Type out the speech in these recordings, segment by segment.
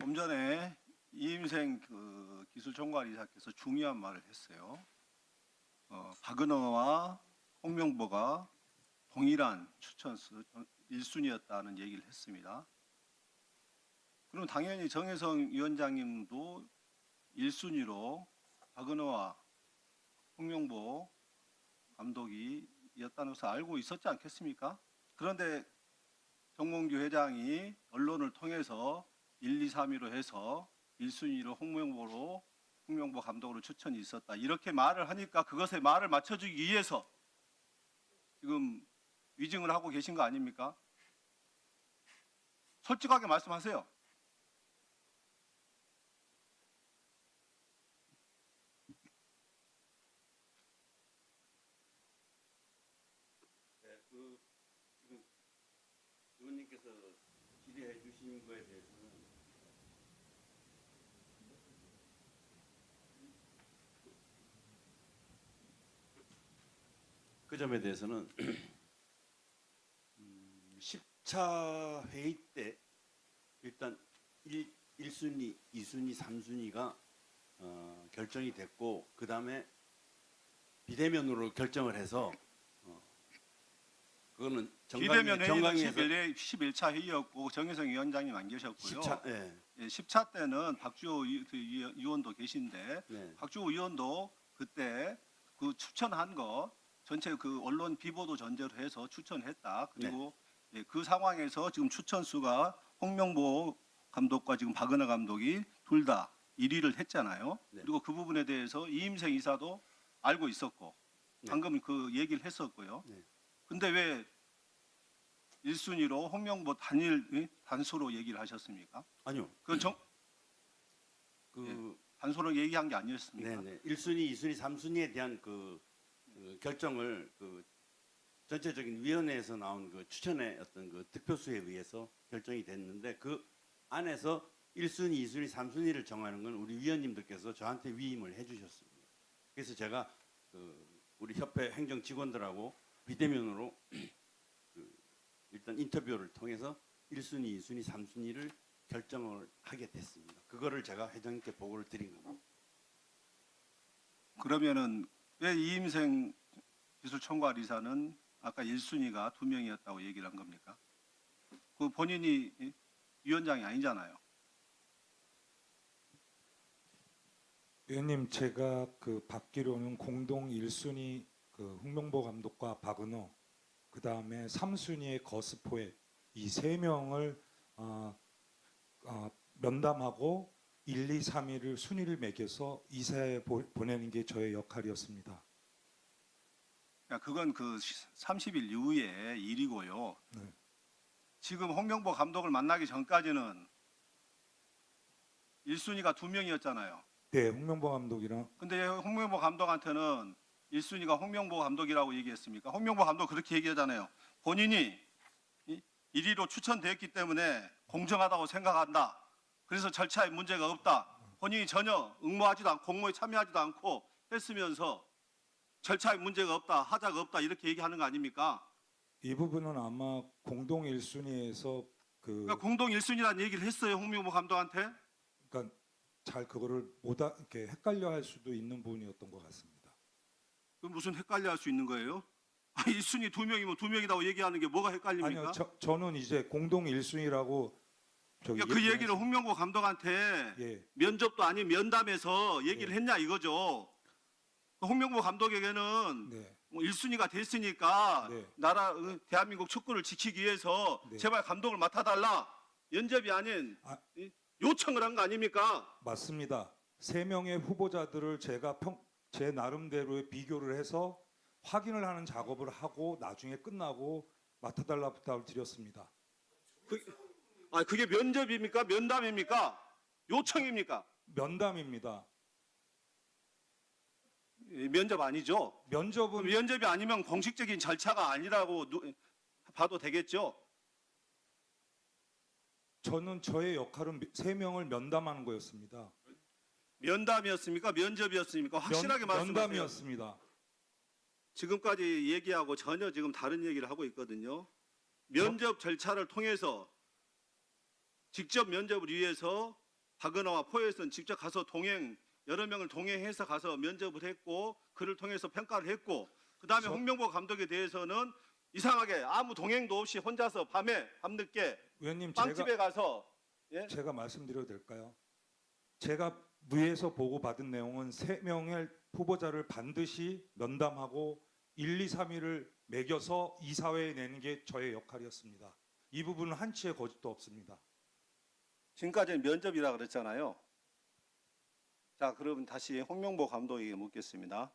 좀 전에 이임생 기술총괄이사께서 중요한 말을 했어요. 박은호와 홍명보가 동일한 추천수 1순위였다는 얘기를 했습니다. 그럼 당연히 정혜성 위원장님도 1순위로 박은호와 홍명보 감독이었다는 것을 알고 있었지 않겠습니까? 그런데 정몽규 회장이 언론을 통해서 1, 2, 3위로 해서 1순위로 홍명보 감독으로 추천이 있었다. 이렇게 말을 하니까 그것에 말을 맞춰주기 위해서 지금 위증을 하고 계신 거 아닙니까? 솔직하게 말씀하세요. 네, 지금 의원님께서 질의해 주신 거에 대해서는 그 점에 대해서는 10차 회의 때 일단 1순위, 2순위, 3순위가 결정이 됐고 그 다음에 비대면으로 결정을 해서 그거는 비대면 회의는 정강위에서 11차 회의였고 정혜성 위원장님 안 계셨고요. 10차, 예. 10차 때는 박주호 의원도 계신데 네. 박주호 의원도 그때 그 추천한 거 전체 그 언론 비보도 전제로 해서 추천했다. 그리고 예, 그 상황에서 지금 추천수가 홍명보 감독과 지금 박은하 감독이 둘 다 1위를 했잖아요. 네. 그리고 그 부분에 대해서 이임생 이사도 알고 있었고 네. 방금 그 얘기를 했었고요. 네. 근데 왜 1순위로 홍명보 단수로 얘기를 하셨습니까? 아니요. 단수로 얘기한 게 아니었습니까? 네네. 1순위, 2순위, 3순위에 대한 그 결정을 전체적인 위원회에서 나온 그 추천의 어떤 그 득표수에 의해서 결정이 됐는데 그 안에서 1순위, 2순위, 3순위를 정하는 건 우리 위원님들께서 저한테 위임을 해주셨습니다. 그래서 제가 우리 협회 행정 직원들하고 비대면으로 일단 인터뷰를 통해서 1순위, 2순위, 3순위를 결정을 하게 됐습니다. 그거를 제가 회장님께 보고를 드린 겁니다. 그러면은 왜 이임생 기술총괄이사는 아까 1순위가 2명이었다고 얘기를 한 겁니까? 그 본인이 위원장이 아니잖아요. 의원님, 제가 받기로는 공동 1순위 홍명보 감독과 박은호, 그 다음에 3순위의 거스포에 이 3명을 면담하고 1, 2, 3위를 순위를 매겨서 이사에 보내는 게 저의 역할이었습니다. 그건 그 30일 이후의 일이고요. 네. 지금 홍명보 감독을 만나기 전까지는 1순위가 2명이었잖아요. 네, 홍명보 감독이랑. 근데 홍명보 감독한테는 1순위가 홍명보 감독이라고 얘기했습니까? 홍명보 감독 그렇게 얘기하잖아요. 본인이 1위로 추천되었기 때문에 공정하다고 생각한다. 그래서 절차에 문제가 없다. 본인이 전혀 응모하지도 않고 공모에 참여하지도 않고 했으면서 절차에 문제가 없다. 하자가 없다. 이렇게 얘기하는 거 아닙니까? 이 부분은 아마 공동 1순위에서 그러니까 공동 1순위라는 얘기를 했어요. 홍명보 감독한테. 그러니까 잘 그거를 이렇게 헷갈려 할 수도 있는 부분이었던 것 같습니다. 그럼 무슨 헷갈려 할 수 있는 거예요? 1순위 2명이면 2명이라고 얘기하는 게 뭐가 헷갈립니까? 아니요, 저는 이제 공동 1순위라고 그러니까 그 얘기를 홍명보 감독한테 예. 면접도 아닌 면담에서 얘기를 했냐 이거죠. 홍명보 감독에게는 네. 1순위가 됐으니까 네. 대한민국 축구를 지키기 위해서 네. 제발 감독을 맡아달라. 면접이 아닌 아. 요청을 한 거 아닙니까? 맞습니다. 3명의 후보자들을 제가 제 나름대로의 비교를 해서 확인을 하는 작업을 하고 나중에 끝나고 맡아달라 부탁을 드렸습니다. 그게 면접입니까? 면담입니까? 요청입니까? 면담입니다. 면접 아니죠? 면접은 면접이 아니면 공식적인 절차가 아니라고 봐도 되겠죠? 저는 저의 역할은 3명을 면담하는 거였습니다. 면담이었습니까? 면접이었습니까? 확실하게 말씀하세요. 면담이었습니다. 지금까지 얘기하고 전혀 지금 다른 얘기를 하고 있거든요. 면접 절차를 통해서 직접 면접을 위해서 박은하와 포에서는 직접 가서 여러 명을 동행해서 가서 면접을 했고 그를 통해서 평가를 했고 그다음에 저- 홍명보 감독에 대해서는 이상하게 아무 동행도 없이 혼자서 밤늦게 의원님 빵집에 가서 예? 제가 말씀드려도 될까요? 제가 위에서 보고받은 내용은 3명의 후보자를 반드시 면담하고 1, 2, 3위를 매겨서 이사회에 내는 게 저의 역할이었습니다. 이 부분은 한치의 거짓도 없습니다. 지금까지는 면접이라 그랬잖아요. 자, 그럼 다시 홍명보 감독에게 묻겠습니다.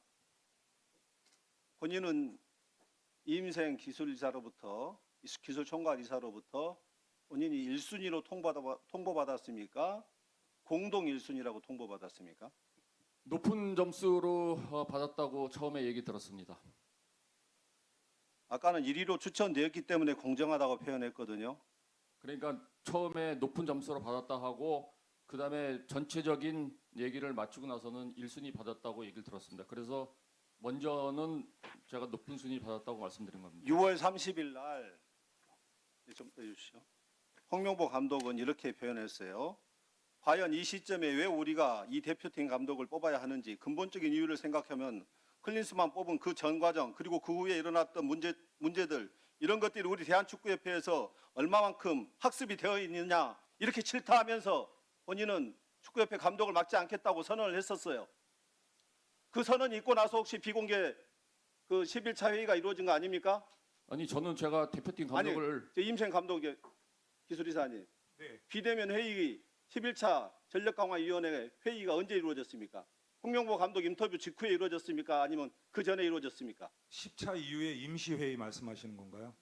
본인은 이임생 기술이사로부터 기술총괄이사로부터 본인이 1순위로 통보받았습니까? 공동 1순위라고 통보받았습니까? 높은 점수로 받았다고 처음에 얘기 들었습니다. 아까는 1위로 추천되었기 때문에 공정하다고 표현했거든요. 그러니까 처음에 높은 점수로 받았다 하고 그다음에 전체적인 얘기를 마치고 나서는 1순위 받았다고 얘기를 들었습니다. 그래서 먼저는 제가 높은 순위 받았다고 말씀드린 겁니다. 6월 30일 날 좀 떼주시죠. 홍명보 감독은 이렇게 표현했어요. 과연 이 시점에 왜 우리가 이 대표팀 감독을 뽑아야 하는지 근본적인 이유를 생각하면 클린스만 뽑은 그 전 과정 그리고 그 후에 일어났던 문제들 이런 것들이 우리 대한축구협회에서 얼마만큼 학습이 되어 있느냐 이렇게 질타하면서 본인은 축구협회 감독을 맡지 않겠다고 선언을 했었어요. 그 선언이 있고 나서 혹시 비공개 그 11차 회의가 이루어진 거 아닙니까? 아니 저는 제가 대표팀 감독을 임생 감독의 기술이사님 네. 비대면 회의 11차 전력강화위원회 회의가 언제 이루어졌습니까? 홍명보 감독 인터뷰 직후에 이루어졌습니까? 아니면 그 전에 이루어졌습니까? 10차 이후에 임시회의 말씀하시는 건가요?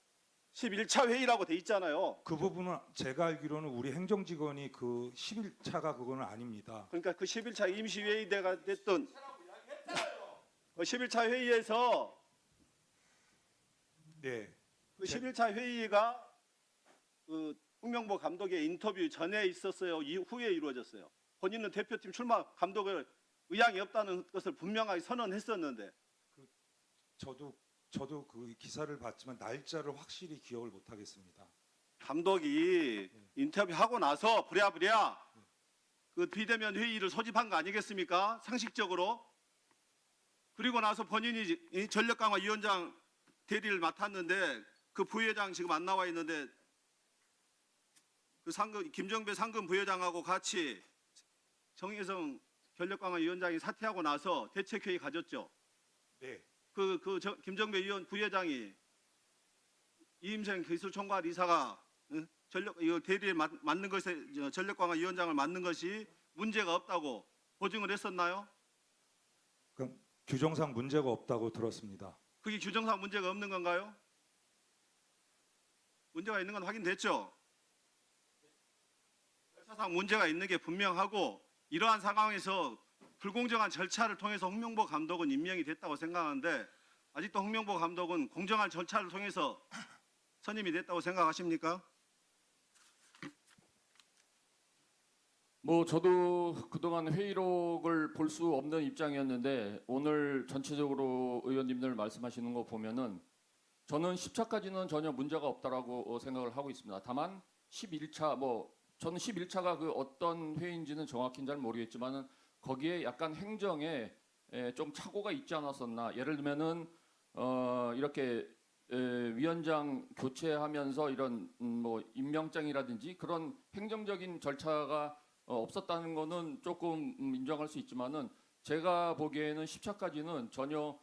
11차 회의라고 돼 있잖아요. 그 부분은 제가 알기로는 우리 행정직원이 그 11차가 그거는 아닙니다. 그러니까 그 11차 임시회의가 됐던 그 11차 회의에서 네. 그 11차 회의가 그 홍명보 감독의 인터뷰 전에 있었어요? 이후에 이루어졌어요? 본인은 대표팀 출마 감독을 의향이 없다는 것을 분명하게 선언했었는데 저도 그 기사를 봤지만 날짜를 확실히 기억을 못 하겠습니다. 감독이 인터뷰하고 나서 부랴부랴 그 비대면 회의를 소집한 거 아니겠습니까? 상식적으로. 그리고 나서 본인이 이 전력강화위원장 대리를 맡았는데 그 부회장 지금 안 나와 있는데 그 김정배 상금 부회장하고 같이 정혜성 전력강화위원장이 사퇴하고 나서 대책회의 가졌죠. 네. 김정배 부회장이 이임생 기술총괄이사가 이 대리에 맡는 것에 전력강화위원장을 맡는 것이 문제가 없다고 보증을 했었나요? 그럼 규정상 문제가 없다고 들었습니다. 그게 규정상 문제가 없는 건가요? 문제가 있는 건 확인됐죠? 절차상 문제가 있는 게 분명하고 이러한 상황에서 불공정한 절차를 통해서 홍명보 감독은 임명이 됐다고 생각하는데 아직도 홍명보 감독은 공정한 절차를 통해서 선임이 됐다고 생각하십니까? 뭐 저도 그동안 회의록을 볼 수 없는 입장이었는데 오늘 전체적으로 의원님들 말씀하시는 거 보면은 저는 10차까지는 전혀 문제가 없다라고 생각을 하고 있습니다. 다만 11차 저는 11차가 그 어떤 회의인지는 정확히는 잘 모르겠지만은 거기에 약간 행정에 좀 착오가 있지 않았었나. 예를 들면은 이렇게 위원장 교체하면서 이런 뭐 임명장이라든지 그런 행정적인 절차가 없었다는 거는 조금 인정할 수 있지만은 제가 보기에는 10차까지는 전혀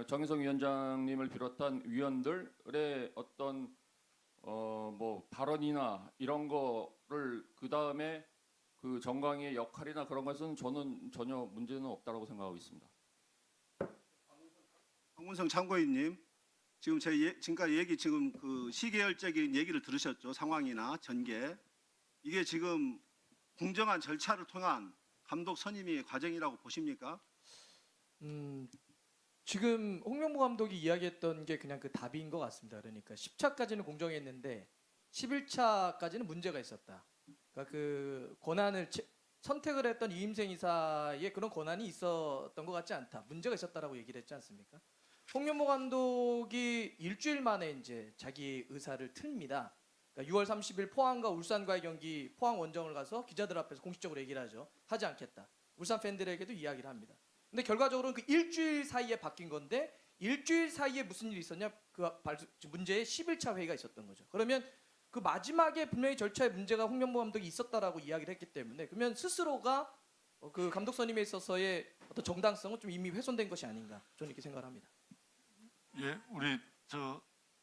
정혜성 위원장님을 비롯한 위원들의 어떤 뭐 발언이나 이런 거를 그 다음에 그 정강이의 역할이나 그런 것은 저는 전혀 문제는 없다라고 생각하고 있습니다. 황문성 참고인님, 지금 지금까지 지금 그 시계열적인 얘기를 들으셨죠? 상황이나 전개. 이게 지금 공정한 절차를 통한 감독 선임의 과정이라고 보십니까? 지금 홍명보 감독이 이야기했던 게 그냥 그 답인 것 같습니다. 그러니까 10차까지는 공정했는데 11차까지는 문제가 있었다. 그러니까 그 권한을 선택을 했던 이임생 이사의 그런 권한이 있었던 것 같지 않다. 문제가 있었다라고 얘기를 했지 않습니까? 홍명보 감독이 일주일 만에 이제 자기 의사를 틉니다. 그러니까 그러니까 6월 30일 포항과 울산과의 경기 포항 원정을 가서 기자들 앞에서 공식적으로 얘기를 하죠. 하지 않겠다. 울산 팬들에게도 이야기를 합니다. 근데 결과적으로는 그 일주일 사이에 바뀐 건데 일주일 사이에 무슨 일이 있었냐? 그 문제의 10일차 회의가 있었던 거죠. 그러면 그 마지막에 분명히 절차에 문제가 홍명보 감독이 있었다라고 이야기를 했기 때문에 그러면 스스로가 그 감독 선임에 있어서의 어떤 정당성은 좀 이미 훼손된 것이 아닌가 저는 이렇게 생각을 합니다. 예, 우리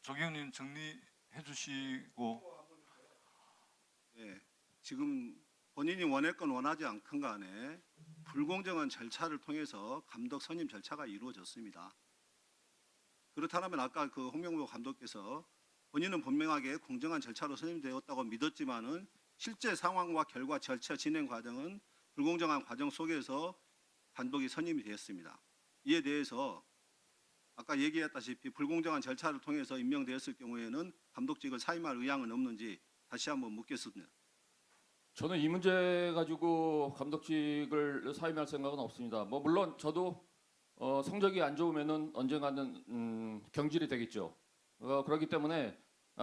조경님 정리해 주시고. 예, 지금 본인이 원했건 원하지 않건 간에 불공정한 절차를 통해서 감독 선임 절차가 이루어졌습니다. 그렇다면 아까 그 홍명보 감독께서 본인은 분명하게 공정한 절차로 선임되었다고 믿었지만은 실제 상황과 결과 절차 진행 과정은 불공정한 과정 속에서 감독이 선임이 되었습니다. 이에 대해서 아까 얘기했다시피 불공정한 절차를 통해서 임명되었을 경우에는 감독직을 사임할 의향은 없는지 다시 한번 묻겠습니다. 저는 이 문제 가지고 감독직을 사임할 생각은 없습니다. 뭐 물론 저도 성적이 안 좋으면은 언젠가는 경질이 되겠죠. 그렇기 때문에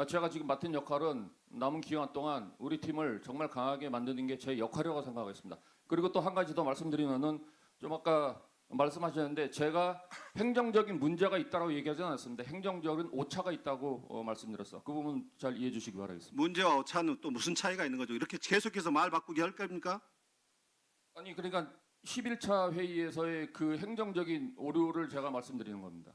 제가 지금 맡은 역할은 남은 기간 동안 우리 팀을 정말 강하게 만드는 게 제 역할이라고 생각하겠습니다. 그리고 또 한 가지 더 말씀드리면은 좀 아까 말씀하셨는데 제가 행정적인 문제가 있다고 얘기하지 않았습니다. 행정적인 오차가 있다고 말씀드렸어. 그 부분 잘 이해해 주시기 바라겠습니다. 문제와 오차는 또 무슨 차이가 있는 거죠? 이렇게 계속해서 말 바꾸기 할 겁니까? 아니 그러니까 11차 회의에서의 그 행정적인 오류를 제가 말씀드리는 겁니다.